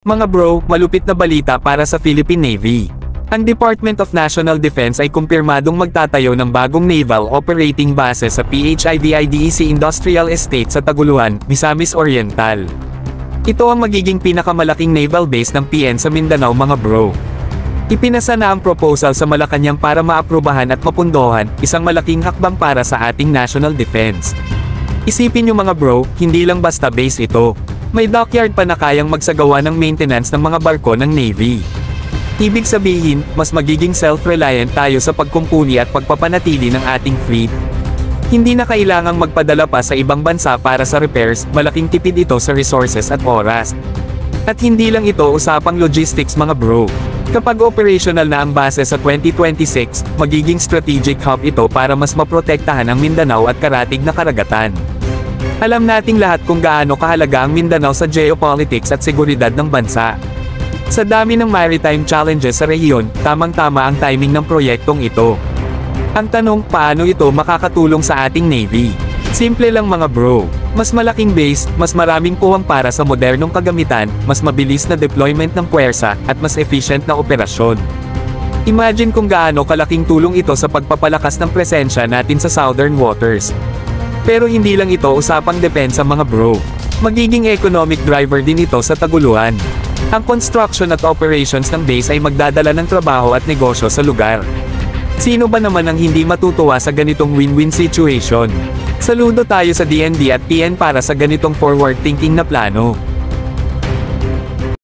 Mga bro, malupit na balita para sa Philippine Navy. Ang Department of National Defense ay kumpirmadong magtatayo ng bagong naval operating base sa PHIVIDEC Industrial Estate sa Taguluan, Misamis Oriental. Ito ang magiging pinakamalaking naval base ng PN sa Mindanao mga bro. Ipinasa na ang proposal sa Malacanang para maaprubahan at mapundohan, isang malaking hakbang para sa ating national defense. Isipin nyo mga bro, hindi lang basta base ito. May dockyard pa na kayang magsagawa ng maintenance ng mga barko ng Navy. Ibig sabihin, mas magiging self-reliant tayo sa pagkumpuni at pagpapanatili ng ating fleet. Hindi na kailangang magpadala pa sa ibang bansa para sa repairs, malaking tipid ito sa resources at oras. At hindi lang ito usapang logistics mga bro. Kapag operational na ang base sa 2026, magiging strategic hub ito para mas maprotektahan ang Mindanao at karatig na karagatan. Alam nating lahat kung gaano kahalaga ang Mindanao sa geopolitics at seguridad ng bansa. Sa dami ng maritime challenges sa rehiyon, tamang-tama ang timing ng proyektong ito. Ang tanong, paano ito makakatulong sa ating Navy? Simple lang mga bro. Mas malaking base, mas maraming puwang para sa modernong kagamitan, mas mabilis na deployment ng puwersa, at mas efficient na operasyon. Imagine kung gaano kalaking tulong ito sa pagpapalakas ng presensya natin sa southern waters. Pero hindi lang ito usapang depensa mga bro. Magiging economic driver din ito sa Taguluan. Ang construction at operations ng base ay magdadala ng trabaho at negosyo sa lugar. Sino ba naman ang hindi matutuwa sa ganitong win-win situation? Saludo tayo sa DND at PN para sa ganitong forward-thinking na plano.